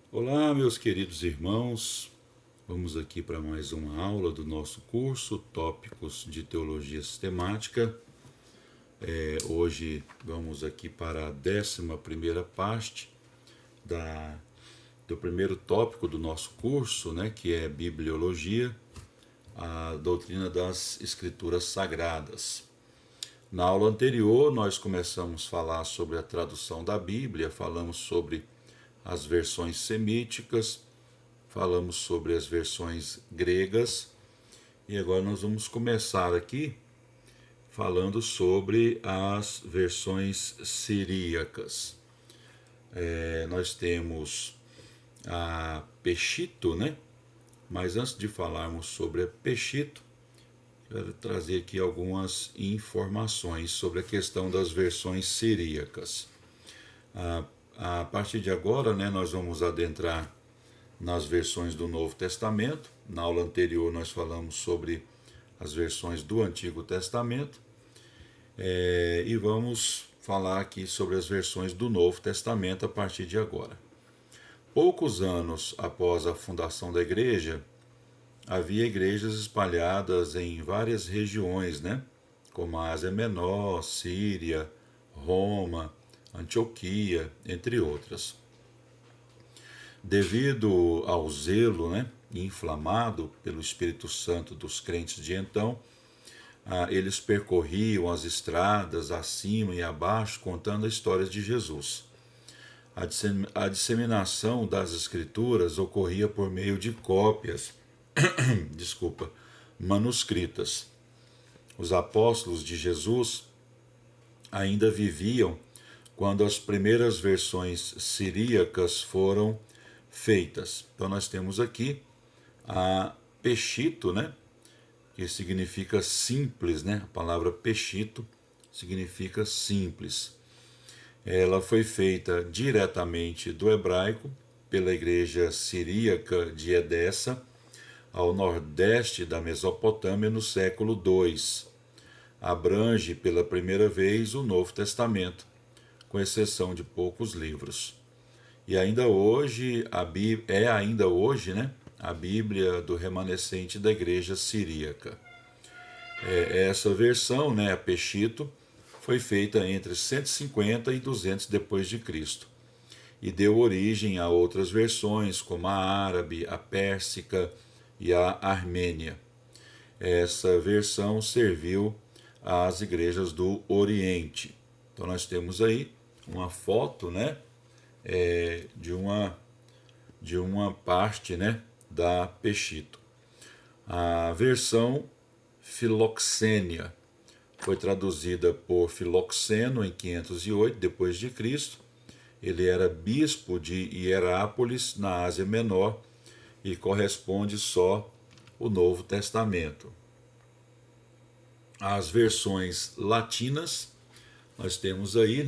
Olá, meus queridos irmãos. Vamos aqui para mais uma aula do nosso curso Tópicos de Teologia Sistemática. Hoje vamos aqui para a 11ª parte do primeiro tópico do nosso curso, que é Bibliologia, a doutrina das Escrituras Sagradas. Na aula anterior, nós começamos a falar sobre a tradução da Bíblia, falamos sobre as versões semíticas, falamos sobre as versões gregas, e agora nós vamos começar aqui falando sobre as versões siríacas. Nós temos a Peshito, Mas antes de falarmos sobre a Peshito, quero trazer aqui algumas informações sobre a questão das versões siríacas. A partir de agora, nós vamos adentrar nas versões do Novo Testamento. Na aula anterior nós falamos sobre as versões do Antigo Testamento, e vamos falar aqui sobre as versões do Novo Testamento a partir de agora. Poucos anos após a fundação da igreja, havia igrejas espalhadas em várias regiões, como a Ásia Menor, Síria, Roma, Antioquia, entre outras. Devido ao zelo inflamado pelo Espírito Santo dos crentes de então, eles percorriam as estradas acima e abaixo contando a história de Jesus. A disseminação das Escrituras ocorria por meio de cópias manuscritas. Os apóstolos de Jesus ainda viviam quando as primeiras versões siríacas foram feitas. Então nós temos aqui a Peshito, que significa simples, A palavra Peshito significa simples. Ela foi feita diretamente do hebraico pela igreja siríaca de Edessa, ao nordeste da Mesopotâmia, no século II. Abrange pela primeira vez o Novo Testamento, com exceção de poucos livros. E ainda hoje, a Bíblia do remanescente da igreja siríaca. Essa versão, a Peshito, foi feita entre 150 e 200 depois de Cristo, e deu origem a outras versões, como a árabe, a pérsica e a armênia. Essa versão serviu às igrejas do Oriente. Então nós temos aí uma foto, de uma parte, da Peshito. A versão Filoxênia foi traduzida por Filoxeno em 508 depois de Cristo. Ele era bispo de Hierápolis, na Ásia Menor, e corresponde só ao Novo Testamento. As versões latinas, nós temos aí,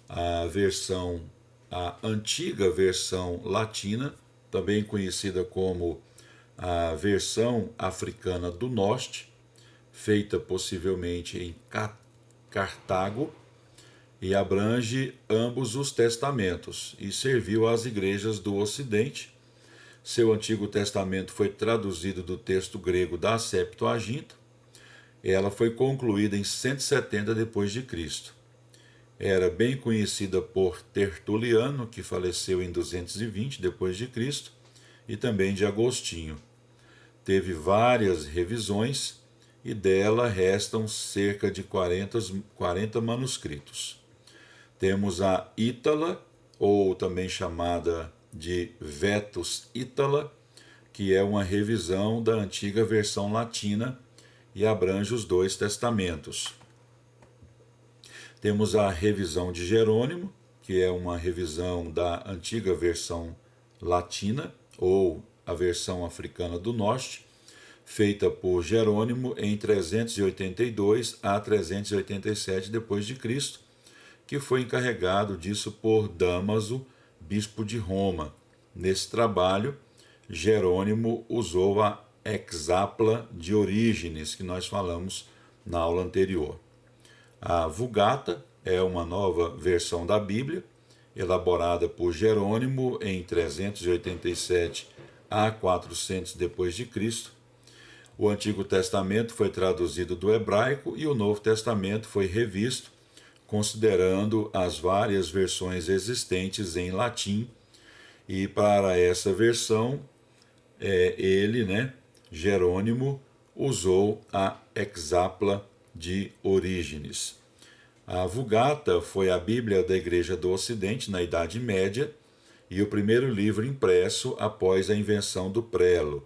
a antiga versão latina, também conhecida como a versão africana do norte, feita possivelmente em Cartago, e abrange ambos os testamentos, e serviu às igrejas do Ocidente. Seu Antigo Testamento foi traduzido do texto grego da Septuaginta. Ela foi concluída em 170 depois de Cristo. Era bem conhecida por Tertuliano, que faleceu em 220 depois de Cristo, e também de Agostinho. Teve várias revisões e dela restam cerca de 40 manuscritos. Temos a Ítala, ou também chamada de Vetus Ítala, que é uma revisão da antiga versão latina e abrange os dois testamentos. Temos a revisão de Jerônimo, que é uma revisão da antiga versão latina, ou a versão africana do norte, feita por Jerônimo em 382 a 387 depois de Cristo, que foi encarregado disso por Dámaso, bispo de Roma. Nesse trabalho, Jerônimo usou a hexapla de Orígenes, que nós falamos na aula anterior. A Vulgata é uma nova versão da Bíblia. elaborada por Jerônimo em 387 a 400 depois de Cristo. O Antigo Testamento foi traduzido do hebraico e o Novo Testamento foi revisto, considerando as várias versões existentes em latim. E para essa versão, Jerônimo, usou a Hexapla de Orígenes. A Vulgata foi a Bíblia da Igreja do Ocidente na Idade Média e o primeiro livro impresso após a invenção do prelo,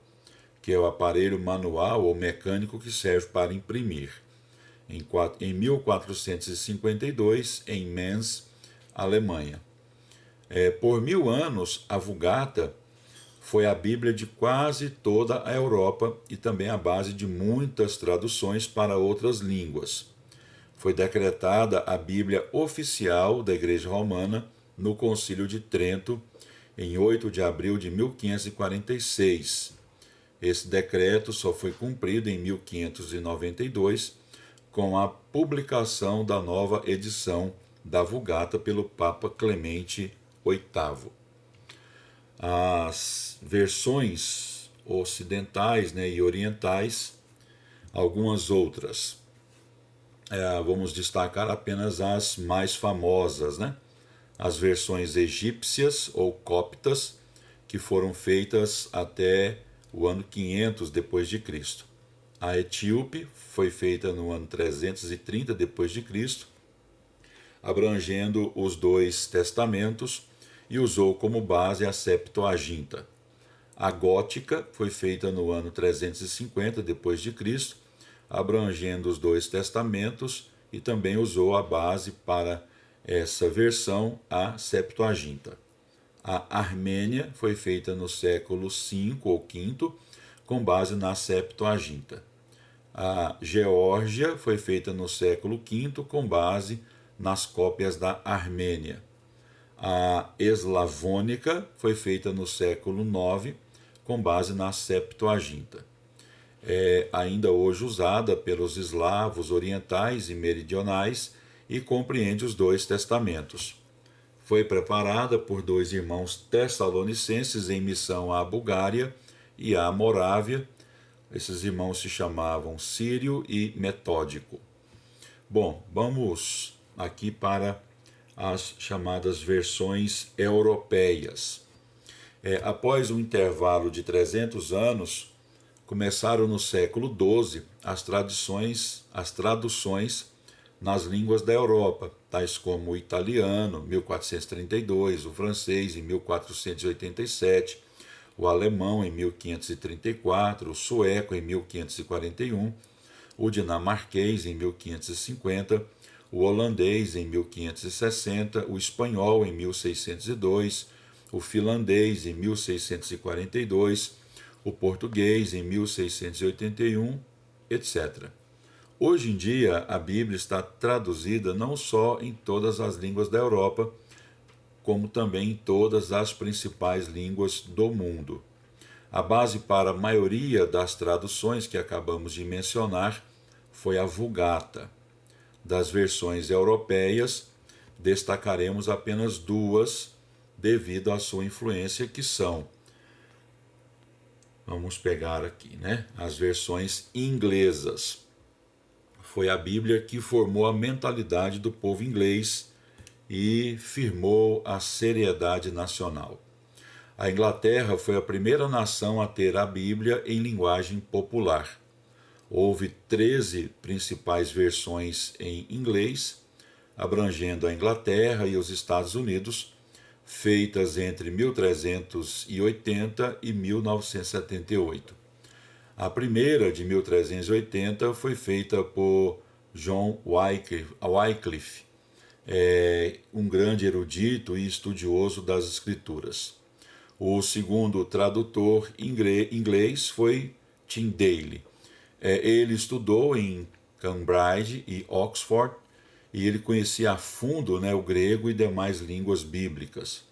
que é o aparelho manual ou mecânico que serve para imprimir. Em 1452, em Mainz, Alemanha. Por 1000 anos, a Vulgata foi a Bíblia de quase toda a Europa e também a base de muitas traduções para outras línguas. Foi decretada a Bíblia oficial da Igreja Romana no Concílio de Trento, em 8 de abril de 1546. Esse decreto só foi cumprido em 1592, com a publicação da nova edição da Vulgata pelo Papa Clemente VIII. As versões ocidentais e orientais, algumas outras. Vamos destacar apenas as mais famosas, As versões egípcias ou coptas, que foram feitas até o ano 500 depois de Cristo. A etíope foi feita no ano 330 depois de Cristo, abrangendo os dois testamentos, e usou como base a Septuaginta. A gótica foi feita no ano 350 depois de Cristo, abrangendo os dois testamentos, e também usou a base para essa versão a Septuaginta. A Armênia foi feita no século V ou V, com base na Septuaginta. A Geórgia foi feita no século V, com base nas cópias da Armênia. A Eslavônica foi feita no século IX, com base na Septuaginta. É ainda hoje usada pelos eslavos orientais e meridionais e compreende os dois testamentos. Foi preparada por dois irmãos tessalonicenses em missão à Bulgária e à Morávia. Esses irmãos se chamavam Sírio e Metódico. Bom, vamos aqui para as chamadas versões europeias. Após um intervalo de 300 anos, começaram no século XII as traduções nas línguas da Europa, tais como o italiano, 1432, o francês, em 1487, o alemão, em 1534, o sueco, em 1541, o dinamarquês, em 1550, o holandês, em 1560, o espanhol, em 1602, o finlandês, em 1642, o português, em 1681, etc. Hoje em dia, a Bíblia está traduzida não só em todas as línguas da Europa, como também em todas as principais línguas do mundo. A base para a maioria das traduções que acabamos de mencionar foi a Vulgata. Das versões europeias, destacaremos apenas duas devido à sua influência, que são, vamos pegar aqui, as versões inglesas. Foi a Bíblia que formou a mentalidade do povo inglês e firmou a seriedade nacional. A Inglaterra foi a primeira nação a ter a Bíblia em linguagem popular. Houve 13 principais versões em inglês, abrangendo a Inglaterra e os Estados Unidos, feitas entre 1380 e 1978. A primeira, de 1380, foi feita por John Wycliffe, um grande erudito e estudioso das Escrituras. O segundo tradutor inglês foi Tyndale. Ele estudou em Cambridge e Oxford e ele conhecia a fundo o grego e demais línguas bíblicas.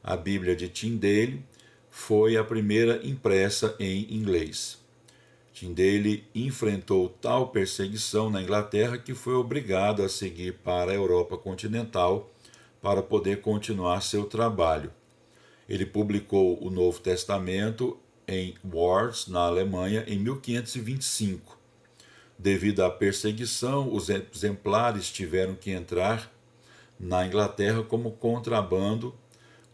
A Bíblia de Tyndale foi a primeira impressa em inglês. Tyndale enfrentou tal perseguição na Inglaterra que foi obrigado a seguir para a Europa continental para poder continuar seu trabalho. Ele publicou o Novo Testamento em Worms, na Alemanha, em 1525. Devido à perseguição, os exemplares tiveram que entrar na Inglaterra como contrabando.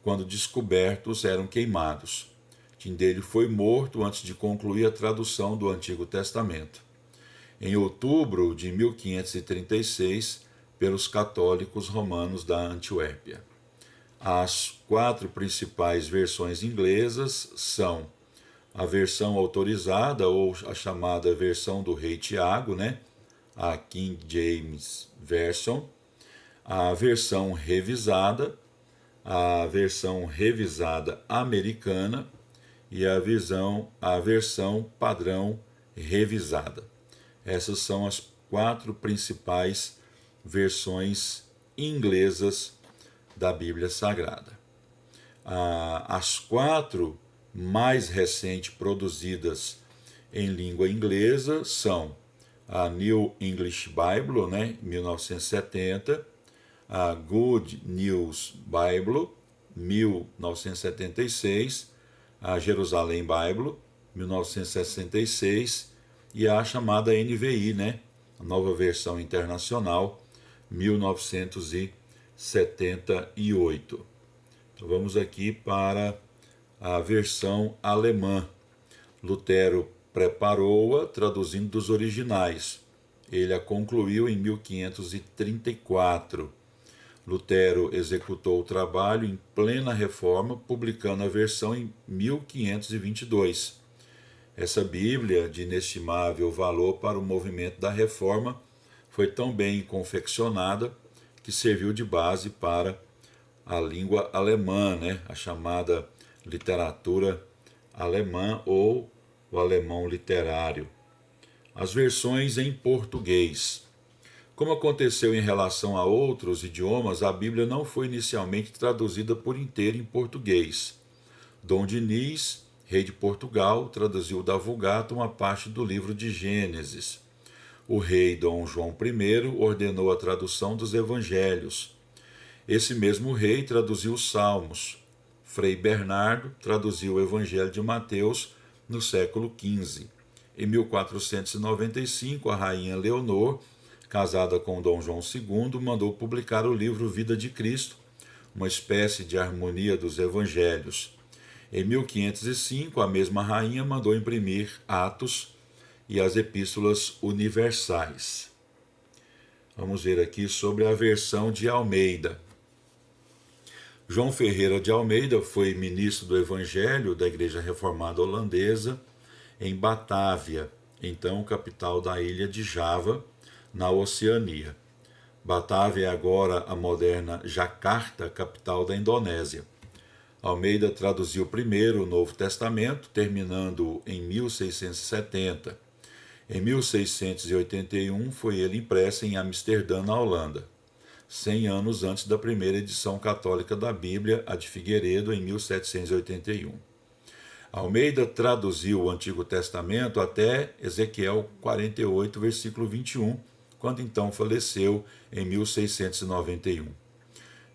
Quando descobertos, eram queimados. Tyndale foi morto antes de concluir a tradução do Antigo Testamento, em outubro de 1536, pelos católicos romanos da Antuérpia. As 4 principais versões inglesas são a versão autorizada, ou a chamada versão do Rei Tiago, a King James Version, a versão revisada americana e a versão padrão revisada. Essas são as 4 principais versões inglesas da Bíblia Sagrada. As 4 mais recentes produzidas em língua inglesa são a New English Bible, 1970, a Good News Bible, 1976, a Jerusalém Bible, 1966, e a chamada NVI, a Nova Versão Internacional, 1978. Então vamos aqui para a versão alemã. Lutero preparou-a traduzindo dos originais. Ele a concluiu em 1534. Lutero executou o trabalho em plena reforma, publicando a versão em 1522. Essa Bíblia, de inestimável valor para o movimento da reforma, foi tão bem confeccionada que serviu de base para a língua alemã, a chamada literatura alemã ou o alemão literário. As versões em português. Como aconteceu em relação a outros idiomas, a Bíblia não foi inicialmente traduzida por inteiro em português. Dom Diniz, rei de Portugal, traduziu da Vulgata uma parte do livro de Gênesis. O rei Dom João I ordenou a tradução dos evangelhos. Esse mesmo rei traduziu os Salmos. Frei Bernardo traduziu o Evangelho de Mateus no século XV. Em 1495, a rainha Leonor, casada com Dom João II, mandou publicar o livro Vida de Cristo, uma espécie de harmonia dos evangelhos. Em 1505, a mesma rainha mandou imprimir Atos e as Epístolas Universais. Vamos ver aqui sobre a versão de Almeida. João Ferreira de Almeida foi ministro do Evangelho da Igreja Reformada Holandesa em Batávia, então capital da ilha de Java, na Oceania. Batávia é agora a moderna Jakarta, capital da Indonésia. Almeida traduziu primeiro o Novo Testamento, terminando em 1670. Em 1681 foi ele impresso em Amsterdã, na Holanda, 100 anos antes da primeira edição católica da Bíblia, a de Figueiredo, em 1781. Almeida traduziu o Antigo Testamento até Ezequiel 48, versículo 21, quando então faleceu em 1691.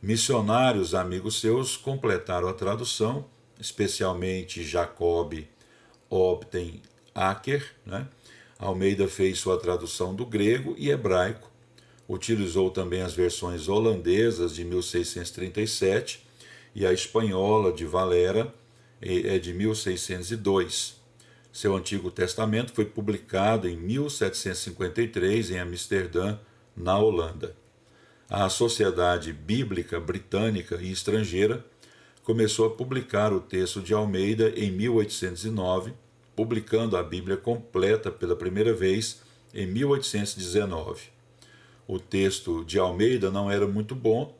Missionários amigos seus completaram a tradução, especialmente Jacob Obten Acker. Almeida fez sua tradução do grego e hebraico, utilizou também as versões holandesas de 1637 e a espanhola de Valera, de 1602. Seu Antigo Testamento foi publicado em 1753 em Amsterdã, na Holanda. A Sociedade Bíblica Britânica e Estrangeira começou a publicar o texto de Almeida em 1809, publicando a Bíblia completa pela primeira vez em 1819. O texto de Almeida não era muito bom,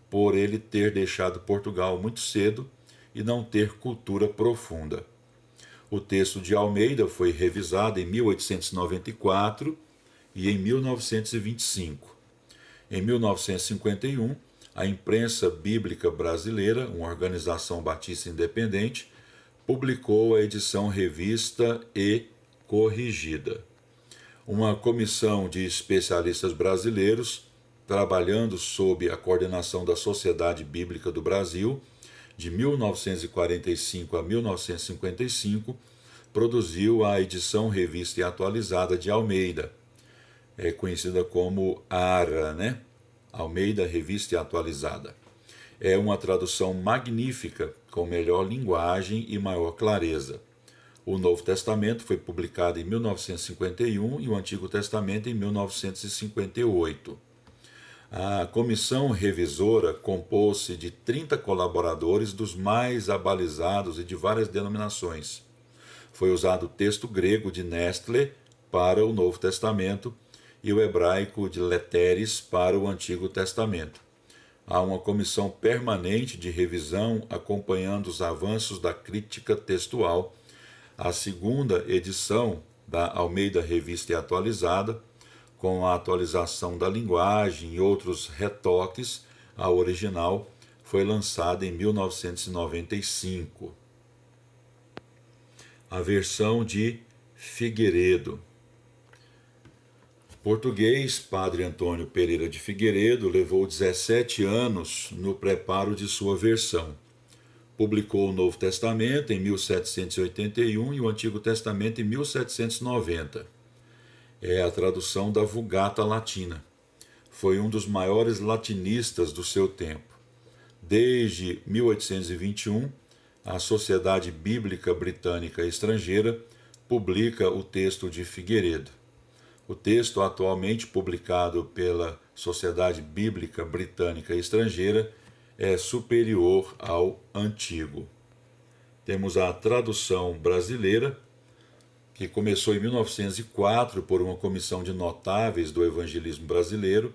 por ele ter deixado Portugal muito cedo e não ter cultura profunda. O texto de Almeida foi revisado em 1894 e em 1925. Em 1951, a Imprensa Bíblica Brasileira, uma organização batista independente, publicou a edição revista e corrigida. Uma comissão de especialistas brasileiros trabalhando sob a coordenação da Sociedade Bíblica do Brasil, de 1945 a 1955, produziu a edição Revista e Atualizada de Almeida, conhecida como ARA, né? Almeida Revista e Atualizada. É uma tradução magnífica, com melhor linguagem e maior clareza. O Novo Testamento foi publicado em 1951 e o Antigo Testamento em 1958. A comissão revisora compôs-se de 30 colaboradores dos mais abalizados e de várias denominações. Foi usado o texto grego de Nestle para o Novo Testamento e o hebraico de Letteres para o Antigo Testamento. Há uma comissão permanente de revisão acompanhando os avanços da crítica textual. A segunda edição da Almeida Revista e Atualizada, com a atualização da linguagem e outros retoques ao original, foi lançada em 1995. A versão de Figueiredo. Português, Padre Antônio Pereira de Figueiredo levou 17 anos no preparo de sua versão. Publicou o Novo Testamento em 1781 e o Antigo Testamento em 1790. É a tradução da Vulgata Latina. Foi um dos maiores latinistas do seu tempo. Desde 1821, a Sociedade Bíblica Britânica Estrangeira publica o texto de Figueiredo. O texto atualmente publicado pela Sociedade Bíblica Britânica Estrangeira é superior ao antigo. Temos a tradução brasileira, que começou em 1904 por uma comissão de notáveis do evangelismo brasileiro,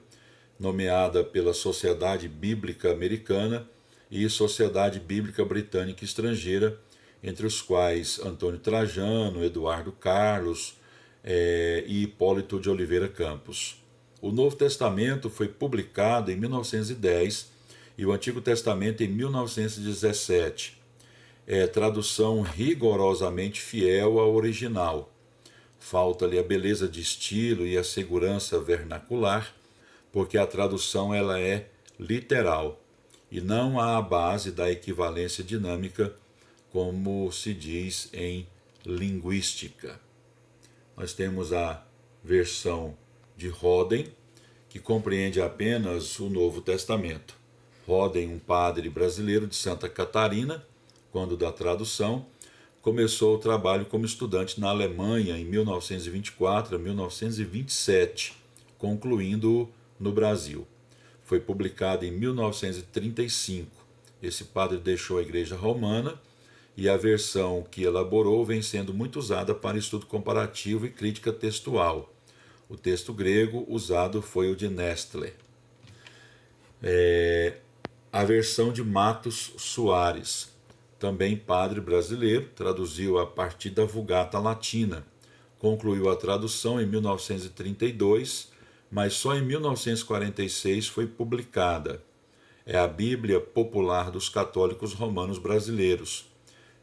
nomeada pela Sociedade Bíblica Americana e Sociedade Bíblica Britânica Estrangeira, entre os quais Antônio Trajano, Eduardo Carlos e Hipólito de Oliveira Campos. O Novo Testamento foi publicado em 1910 e o Antigo Testamento em 1917. É tradução rigorosamente fiel ao original. Falta-lhe a beleza de estilo e a segurança vernacular, porque a tradução ela é literal e não há a base da equivalência dinâmica, como se diz em linguística. Nós temos a versão de Roden, que compreende apenas o Novo Testamento. Roden, um padre brasileiro de Santa Catarina, quando da tradução, começou o trabalho como estudante na Alemanha em 1924 a 1927, concluindo no Brasil. Foi publicado em 1935. Esse padre deixou a Igreja Romana e a versão que elaborou vem sendo muito usada para estudo comparativo e crítica textual. O texto grego usado foi o de Nestle. A versão de Matos Soares, também padre brasileiro, traduziu a partir da Vulgata Latina. Concluiu a tradução em 1932, mas só em 1946 foi publicada. É a Bíblia Popular dos Católicos Romanos Brasileiros.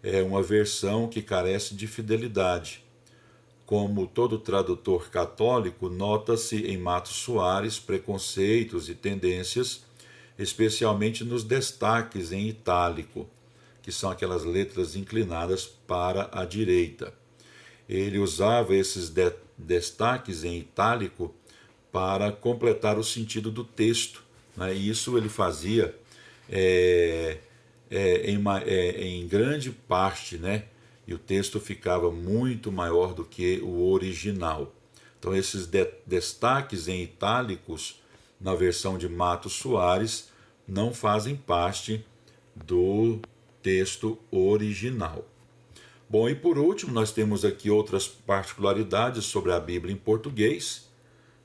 É uma versão que carece de fidelidade. Como todo tradutor católico, nota-se em Matos Soares preconceitos e tendências, especialmente nos destaques em itálico, que são aquelas letras inclinadas para a direita. Ele usava esses destaques em itálico para completar o sentido do texto, né? E isso ele fazia em grande parte, né? E o texto ficava muito maior do que o original. Então esses destaques em itálicos na versão de Matos Soares não fazem parte do texto original. Bom, e por último, nós temos aqui outras particularidades sobre a Bíblia em português,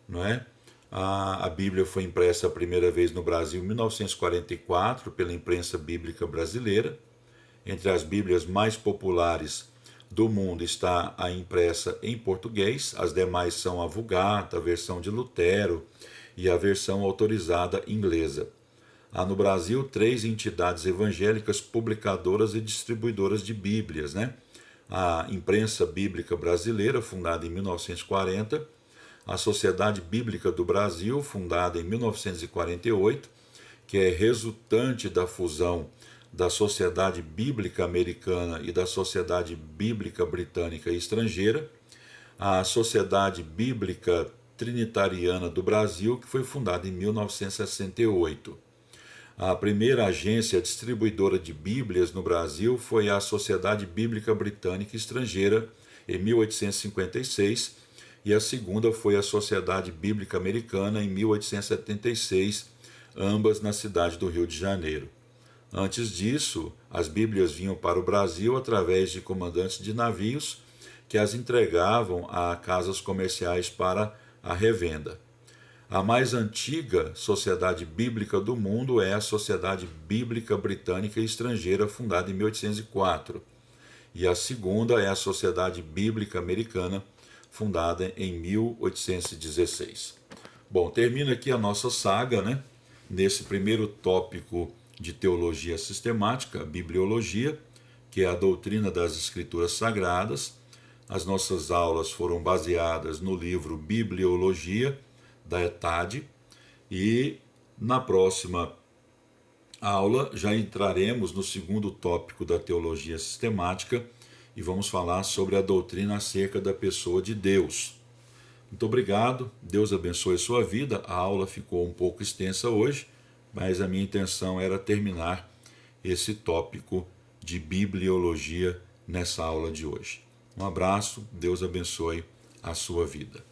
não é? A Bíblia foi impressa a primeira vez no Brasil em 1944 pela Imprensa Bíblica Brasileira. Entre as Bíblias mais populares do mundo está a impressa em português, as demais são a Vulgata, a versão de Lutero e a versão autorizada inglesa. Há no Brasil 3 entidades evangélicas publicadoras e distribuidoras de Bíblias, né? A Imprensa Bíblica Brasileira, fundada em 1940, a Sociedade Bíblica do Brasil, fundada em 1948, que é resultante da fusão da Sociedade Bíblica Americana e da Sociedade Bíblica Britânica e Estrangeira, a Sociedade Bíblica Trinitariana do Brasil, que foi fundada em 1968. A primeira agência distribuidora de Bíblias no Brasil foi a Sociedade Bíblica Britânica e Estrangeira, em 1856, e a segunda foi a Sociedade Bíblica Americana, em 1876, ambas na cidade do Rio de Janeiro. Antes disso, as Bíblias vinham para o Brasil através de comandantes de navios que as entregavam a casas comerciais para a revenda. A mais antiga sociedade bíblica do mundo é a Sociedade Bíblica Britânica e Estrangeira, fundada em 1804. E a segunda é a Sociedade Bíblica Americana, fundada em 1816. Bom, termina aqui a nossa saga, né? Nesse primeiro tópico de teologia sistemática, bibliologia, que é a doutrina das Escrituras Sagradas. As nossas aulas foram baseadas no livro Bibliologia, da ETAD, e na próxima aula já entraremos no segundo tópico da teologia sistemática e vamos falar sobre a doutrina acerca da pessoa de Deus. Muito obrigado, Deus abençoe a sua vida. A aula ficou um pouco extensa hoje, mas a minha intenção era terminar esse tópico de bibliologia nessa aula de hoje. Um abraço, Deus abençoe a sua vida.